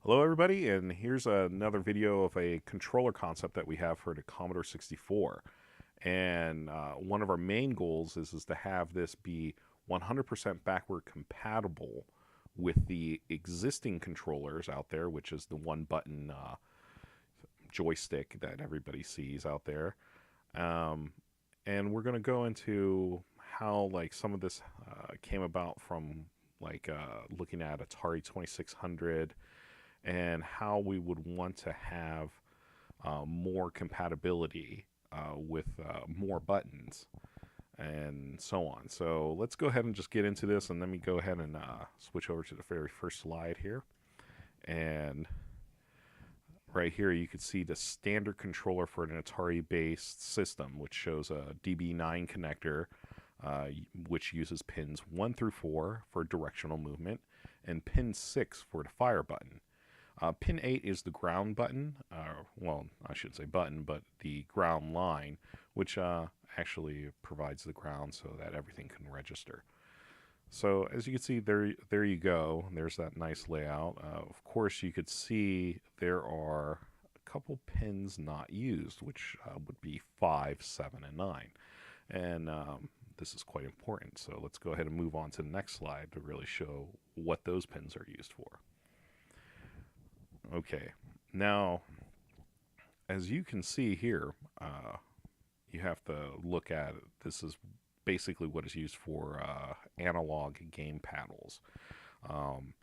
Hello everybody, and here's another video of a controller concept that we have for the Commodore 64. And one of our main goals is to have this be 100% backward compatible with the existing controllers out there, which is the one button joystick that everybody sees out there. Um, and we're going to go into how like some of this came about from looking at Atari 2600 and how we would want to have more compatibility with more buttons and so on. So let's go ahead and just get into this, and let me go ahead and switch over to the very first slide here. And right here, you can see the standard controller for an Atari-based system, which shows a DB9 connector, which uses pins 1 through 4 for directional movement, and pin 6 for the fire button. Pin 8 is the ground button. Well, I shouldn't say button, but the ground line, which actually provides the ground so that everything can register. So as you can see, there you go. There's that nice layout. Of course, you could see there are a couple pins not used, which would be 5, 7, and 9. And this is quite important. So let's go ahead and move on to the next slide to really show what those pins are used for. Okay, now as you can see here, you have to look at it. This is basically what is used for analog game paddles. Um,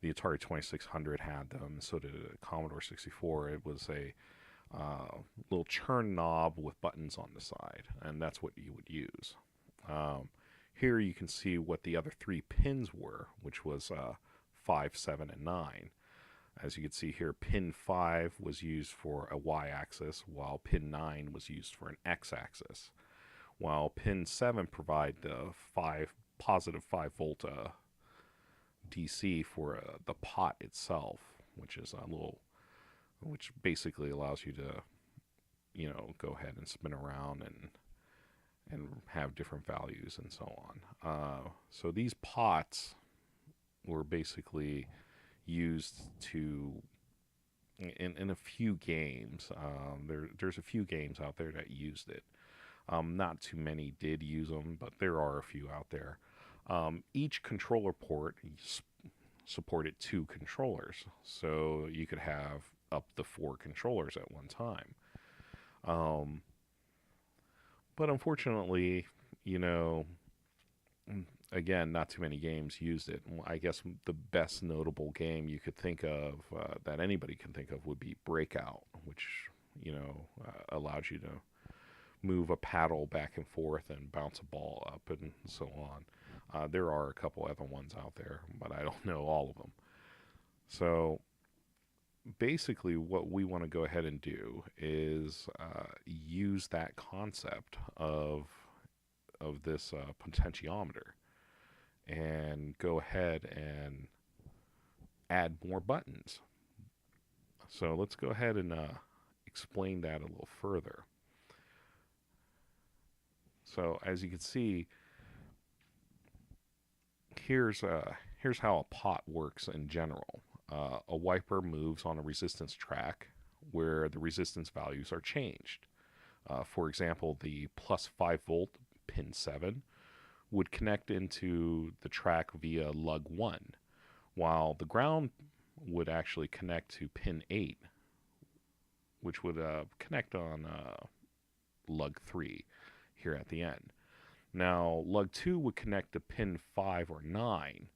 the Atari 2600 had them, so did the Commodore 64. It was a little churn knob with buttons on the side, and that's what you would use. Here you can see what the other three pins were, which was 5, 7, and 9. As you can see here, pin 5 was used for a y-axis, while pin 9 was used for an x-axis. While pin 7 provide the positive 5 volt DC for the pot itself, which is which basically allows you to, go ahead and spin around and have different values and so on. So these pots were basically used to in a few games. There's a few games out there that used it. Not too many did use them, but there are a few out there. Each controller port supported 2 controllers, so you could have up to 4 controllers at one time. Um, but unfortunately, you know, again, not too many games used it. I guess the best notable game you could think of that anybody can think of would be Breakout, which allowed you to move a paddle back and forth and bounce a ball up and so on. There are a couple other ones out there, but I don't know all of them. So basically, what we want to go ahead and do is use that concept of this potentiometer and go ahead and add more buttons. So let's go ahead and explain that a little further. So as you can see, here's how a pot works in general. A wiper moves on a resistance track where the resistance values are changed. For example, the plus 5 volt pin 7 would connect into the track via lug 1, while the ground would actually connect to pin 8, which would connect on lug 3 here at the end. Now, lug 2 would connect to pin 5 or 9,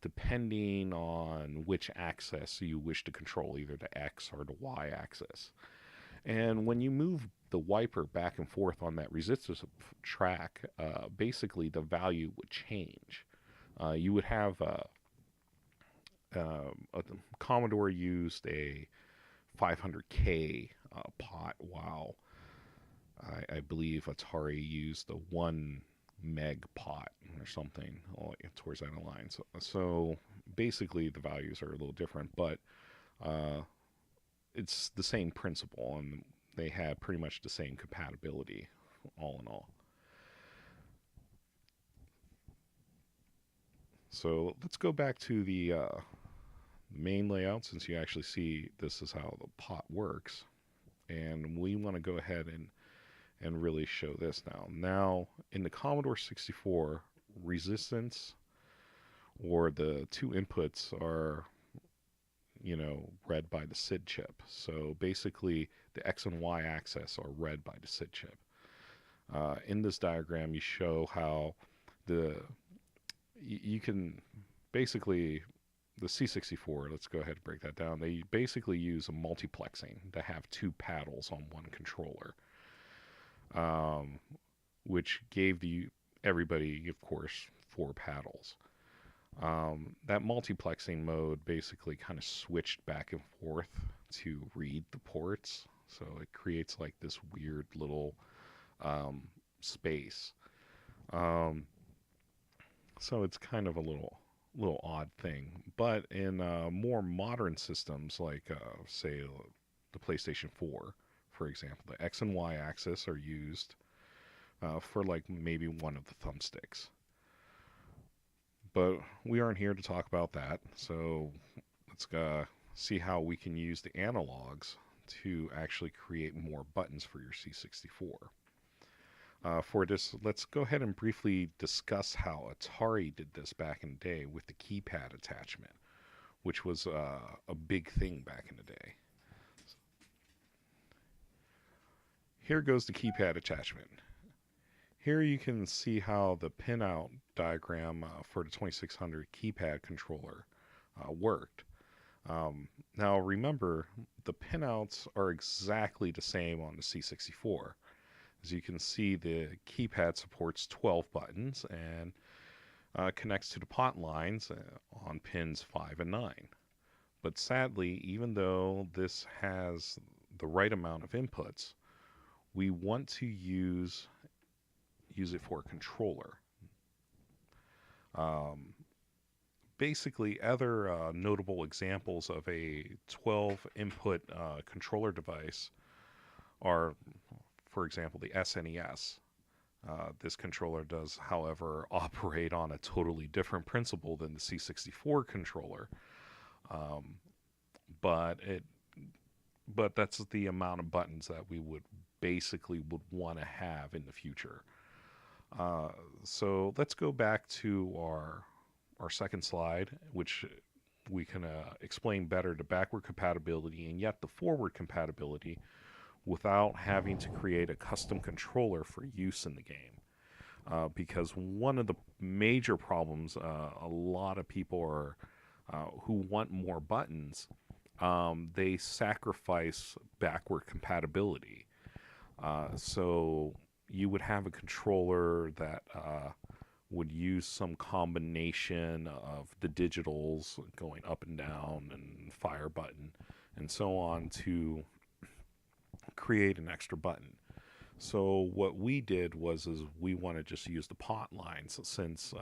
depending on which axis you wish to control, either the X or the Y axis. And when you move the wiper back and forth on that resistance track, basically the value would change. You would have a Commodore used a 500K pot, while I believe Atari used a 1 meg pot or something towards that line. So basically the values are a little different, but it's the same principle, and they had pretty much the same compatibility, all in all. So let's go back to The main layout, since you actually see this is how the pot works, and we want to go ahead and really show this now. Now, in the Commodore 64, resistance or the two inputs are, read by the SID chip. So basically, the X and Y axis are read by the SID chip. In this diagram, you show how you can basically the C64. Let's go ahead and break that down. They basically use a multiplexing to have two paddles on one controller, which gave everybody, of course, four paddles. That multiplexing mode basically kind of switched back and forth to read the ports, so it creates like this weird little space. So it's kind of a little odd thing. But in more modern systems, like say the PlayStation 4, for example, the X and Y axis are used for like maybe one of the thumbsticks. But we aren't here to talk about that, so let's see how we can use the analogs to actually create more buttons for your C64. For this, let's go ahead and briefly discuss how Atari did this back in the day with the keypad attachment, which was a big thing back in the day. Here goes the keypad attachment. Here you can see how the pinout diagram for the 2600 keypad controller worked. Now remember, the pinouts are exactly the same on the C64. As you can see, the keypad supports 12 buttons and connects to the pot lines on pins 5 and 9. But sadly, even though this has the right amount of inputs, we want to use it for a controller. Basically, other notable examples of a 12 input controller device are, for example, the SNES. This controller does, however, operate on a totally different principle than the C64 controller. But that's the amount of buttons that we would want to have in the future. So let's go back to our second slide, which we can explain better the backward compatibility and yet the forward compatibility without having to create a custom controller for use in the game. Because one of the major problems a lot of people are who want more buttons, they sacrifice backward compatibility. So you would have a controller that would use some combination of the digitals going up and down and fire button and so on to create an extra button. So what we did is we want to just use the pot lines since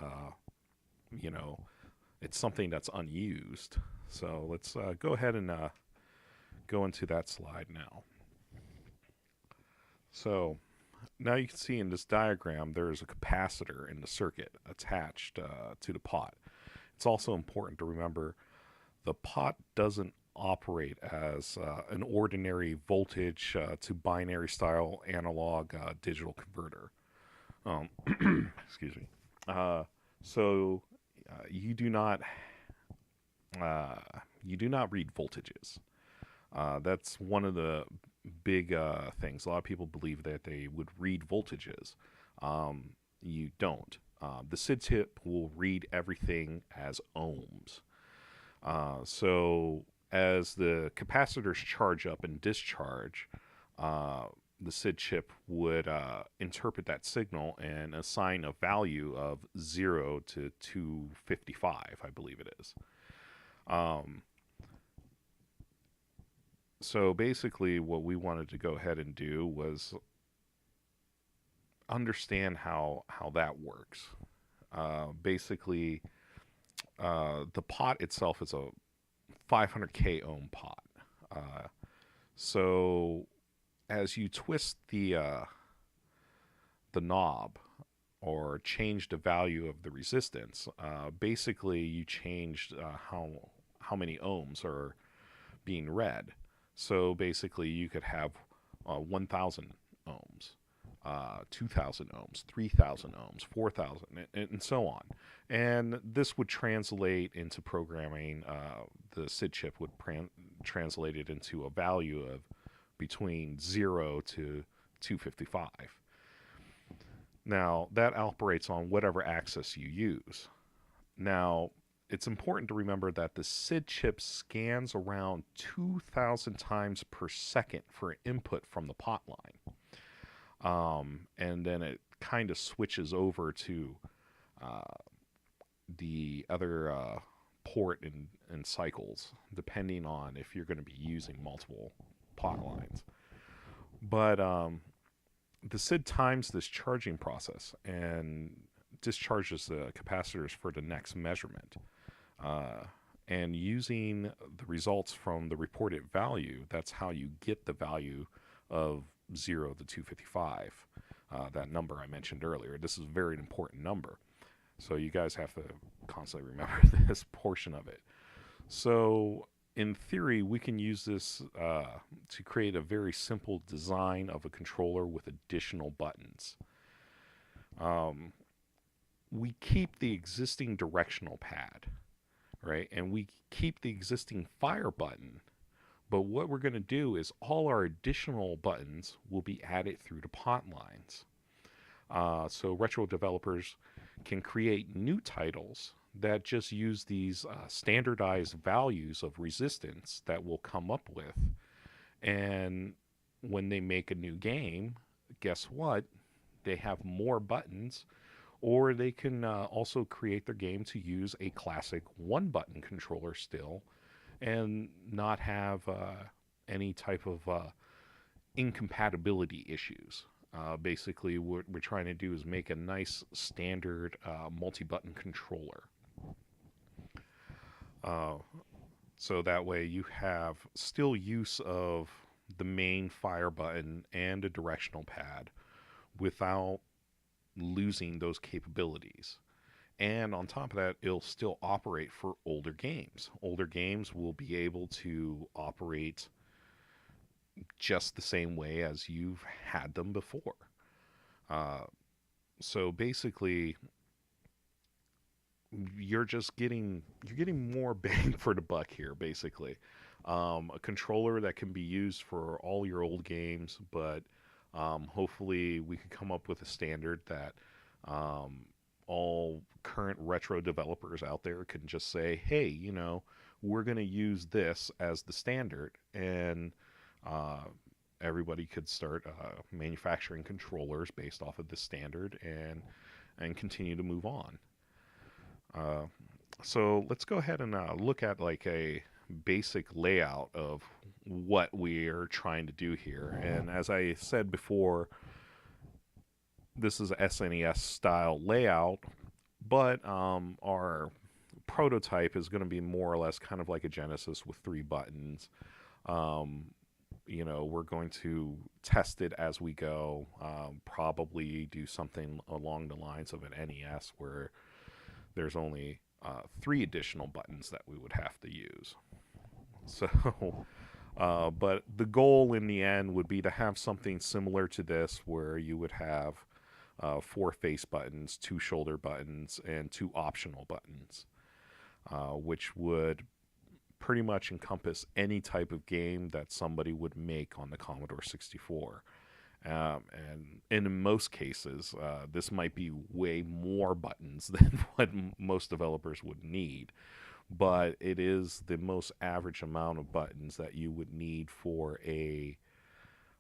it's something that's unused. So let's go ahead and go into that slide now. So now you can see in this diagram there's a capacitor in the circuit attached to the pot. It's also important to remember the pot doesn't operate as an ordinary voltage to binary style analog digital converter. Excuse me. So you do not read voltages. That's one of the big things. A lot of people believe that they would read voltages. You don't. The SID chip will read everything as ohms. So as the capacitors charge up and discharge, the SID chip would interpret that signal and assign a value of 0 to 255, I believe it is. So basically what we wanted to go ahead and do was understand how that works. Basically, the pot itself is a 500k ohm pot. So as you twist the knob or change the value of the resistance, basically you changed how many ohms are being read. So basically, you could have 1,000 ohms, 2,000 ohms, 3,000 ohms, 4,000, and so on. And this would translate into programming. The SID chip would translate it into a value of between 0 to 255. Now, that operates on whatever axis you use. Now, it's important to remember that the SID chip scans around 2,000 times per second for input from the pot line. And then it kind of switches over to the other port and cycles, depending on if you're going to be using multiple pot lines. But the SID times this charging process and discharges the capacitors for the next measurement. And using the results from the reported value, that's how you get the value of 0 to 255, that number I mentioned earlier. This is a very important number. So you guys have to constantly remember this portion of it. So in theory, we can use this to create a very simple design of a controller with additional buttons. We keep the existing directional pad, right? And we keep the existing fire button. But what we're going to do is all our additional buttons will be added through the pot lines. So retro developers can create new titles that just use these standardized values of resistance that we'll come up with. And when they make a new game, guess what? They have more buttons, or they can also create their game to use a classic one-button controller still and not have any type of incompatibility issues. Basically, what we're trying to do is make a nice standard multi-button controller. So that way you have still use of the main fire button and a directional pad without losing those capabilities. And on top of that, it'll still operate for older games. Older games will be able to operate just the same way as you've had them before. So basically, you're getting more bang for the buck here. Basically, a controller that can be used for all your old games, but hopefully we can come up with a standard that all current retro developers out there can just say, hey, we're going to use this as the standard, and everybody could start manufacturing controllers based off of this standard and continue to move on. So let's go ahead and look at like a basic layout of what we are trying to do here. And as I said before, this is a SNES style layout, but our prototype is going to be more or less kind of like a Genesis with 3 buttons. We're going to test it as we go, probably do something along the lines of an NES where there's only 3 additional buttons that we would have to use. So, but the goal in the end would be to have something similar to this where you would have 4 face buttons, 2 shoulder buttons, and 2 optional buttons, which would pretty much encompass any type of game that somebody would make on the Commodore 64. And in most cases, this might be way more buttons than what most developers would need, but it is the most average amount of buttons that you would need for a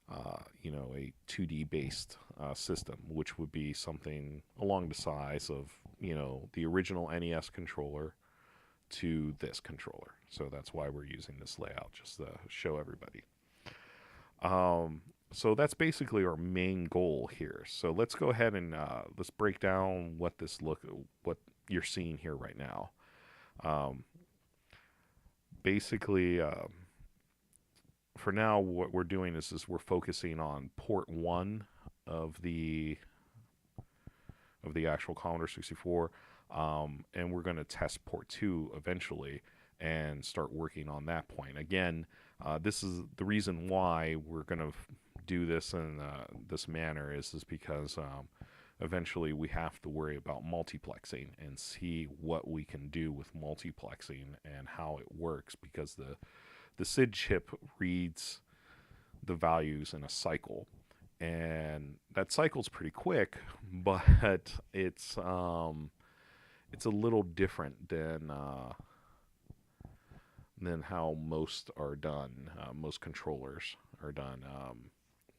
2D based system, which would be something along the size of the original NES controller to this controller. So that's why we're using this layout, just to show everybody. So that's basically our main goal here. So let's go ahead and let's break down what you're seeing here right now. Basically, for now, what we're doing is we're focusing on port 1 of the actual Commodore 64, and we're going to test port 2 eventually. and start working on that point. Again, this is the reason why we're going to do this in this manner is because eventually we have to worry about multiplexing and see what we can do with multiplexing and how it works, because the SID chip reads the values in a cycle, and that cycle's pretty quick, but it's a little different than how most are done. Most controllers are done.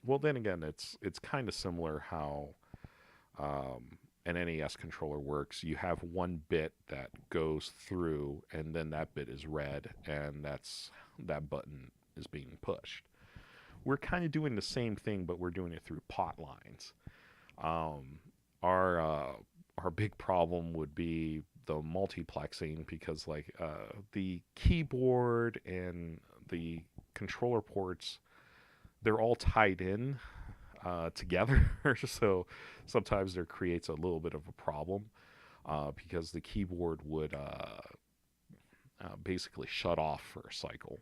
Well, then again, it's kind of similar how an NES controller works. You have one bit that goes through, and then that bit is read, and that button is being pushed. We're kind of doing the same thing, but we're doing it through pot lines. Um, our big problem would be the multiplexing, because the keyboard and the controller ports, they're all tied in together. So sometimes there creates a little bit of a problem because the keyboard would basically shut off for a cycle.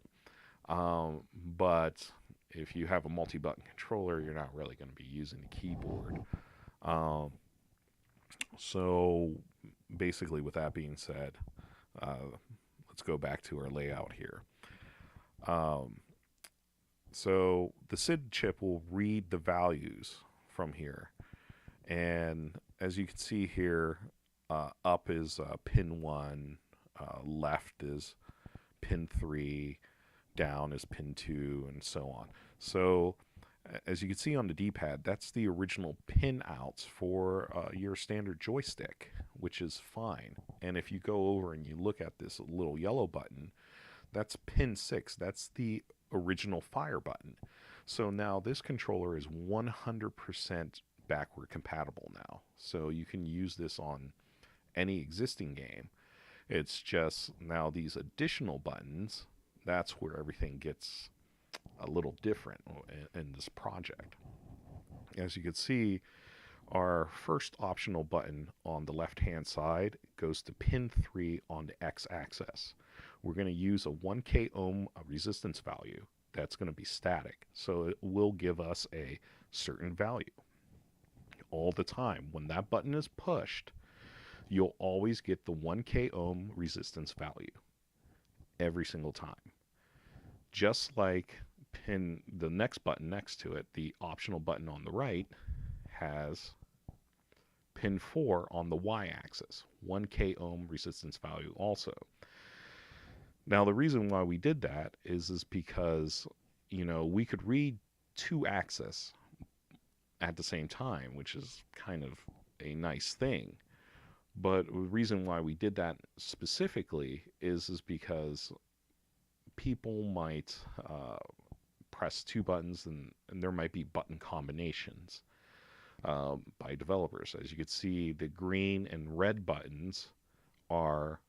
But if you have a multi-button controller, you're not really going to be using the keyboard. Um, so basically, with that being said, let's go back to our layout here. Um, so the SID chip will read the values from here. And as you can see here, up is pin 1, left is pin 3, down is pin 2, and so on. So as you can see on the D-pad, that's the original pin outs for your standard joystick, which is fine. And if you go over and you look at this little yellow button, that's pin 6. That's the original fire button. So now this controller is 100% backward compatible now. So you can use this on any existing game. It's just now these additional buttons, that's where everything gets a little different in this project. As you can see, our first optional button on the left-hand side goes to pin 3 on the x-axis. We're going to use a 1k ohm resistance value. That's going to be static, so it will give us a certain value. All the time, when that button is pushed, you'll always get the 1k ohm resistance value every single time. Just like the next button next to it, the optional button on the right has pin 4 on the y-axis, 1k ohm resistance value also. Now the reason why we did that is because, we could read 2 axes at the same time, which is kind of a nice thing. But the reason why we did that specifically is because people might press 2 buttons, and there might be button combinations by developers. As you can see, the green and red buttons are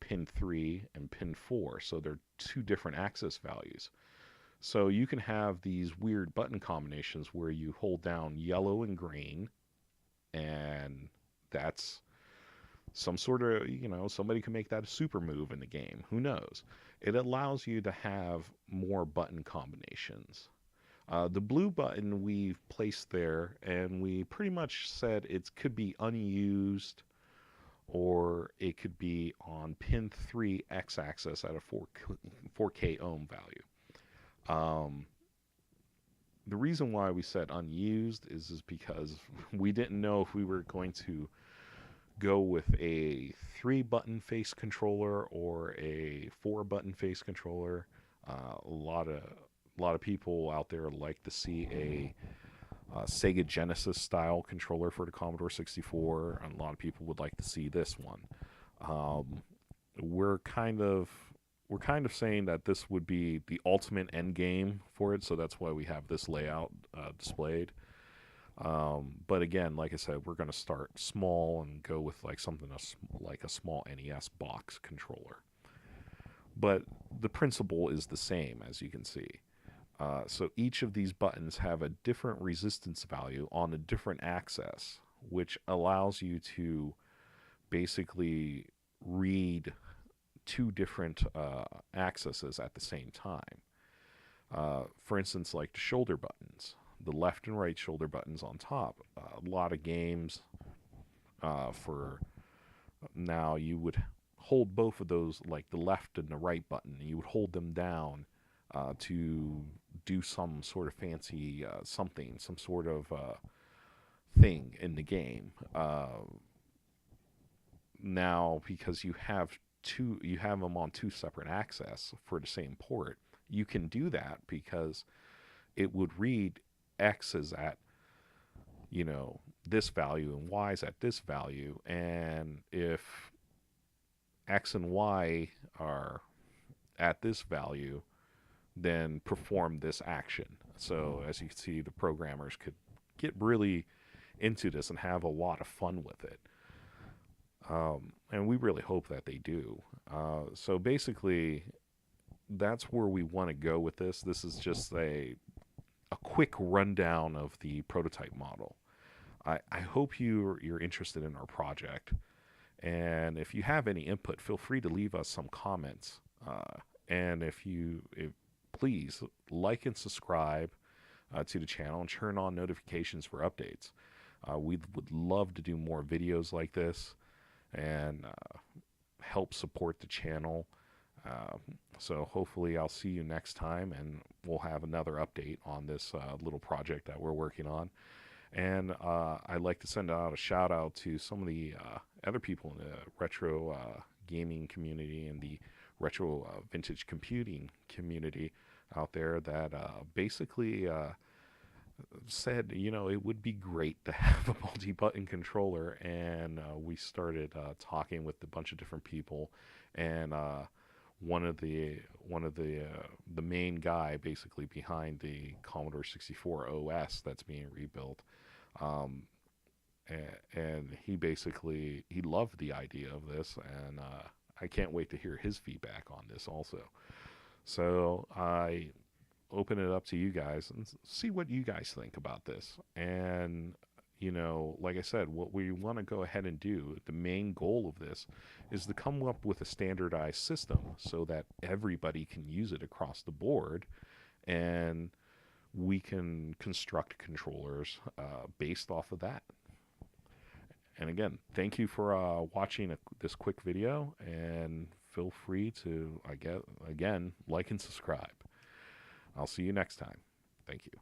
pin 3 and pin 4, so they're 2 different axis values. So you can have these weird button combinations where you hold down yellow and green, and that's some sort of, somebody can make that a super move in the game. Who knows? It allows you to have more button combinations. The blue button we've placed there, and we pretty much said it could be unused, or it could be on pin 3 x-axis at a 4K ohm value. The reason why we said unused is because we didn't know if we were going to go with a 3-button face controller or a 4-button face controller. A lot of people out there like to see a Sega Genesis style controller for the Commodore 64, and a lot of people would like to see this one. We're kind of saying that this would be the ultimate end game for it, so that's why we have this layout displayed. But again, like I said, we're going to start small and go with something like a small NES box controller. But the principle is the same, as you can see. So each of these buttons have a different resistance value on a different axis, which allows you to basically read two different accesses at the same time. For instance, like the shoulder buttons, the left and right shoulder buttons on top. A lot of games for now, you would hold both of those, like the left and the right button, and you would hold them down to do some sort of fancy something, some sort of thing in the game. Now, because you have them on two separate access for the same port, you can do that because it would read X is at, this value and Y is at this value. And if X and Y are at this value, then perform this action. So as you can see, the programmers could get really into this and have a lot of fun with it. And we really hope that they do. So basically, that's where we want to go with this. This is just a quick rundown of the prototype model. I hope you're interested in our project. And if you have any input, feel free to leave us some comments. And if please like and subscribe to the channel and turn on notifications for updates. We would love to do more videos like this and help support the channel. So hopefully I'll see you next time, and we'll have another update on this little project that we're working on. And I'd like to send out a shout out to some of the other people in the retro gaming community and the retro vintage computing community out there that basically said, it would be great to have a multi-button controller. And we started talking with a bunch of different people, and one of the main guy basically behind the Commodore 64 OS that's being rebuilt, and he loved the idea of this, and I can't wait to hear his feedback on this also. So I open it up to you guys and see what you guys think about this. And like I said, what we want to go ahead and do, the main goal of this is to come up with a standardized system so that everybody can use it across the board, and we can construct controllers based off of that. And again, thank you for watching this quick video, and feel free to, again, like and subscribe. I'll see you next time. Thank you.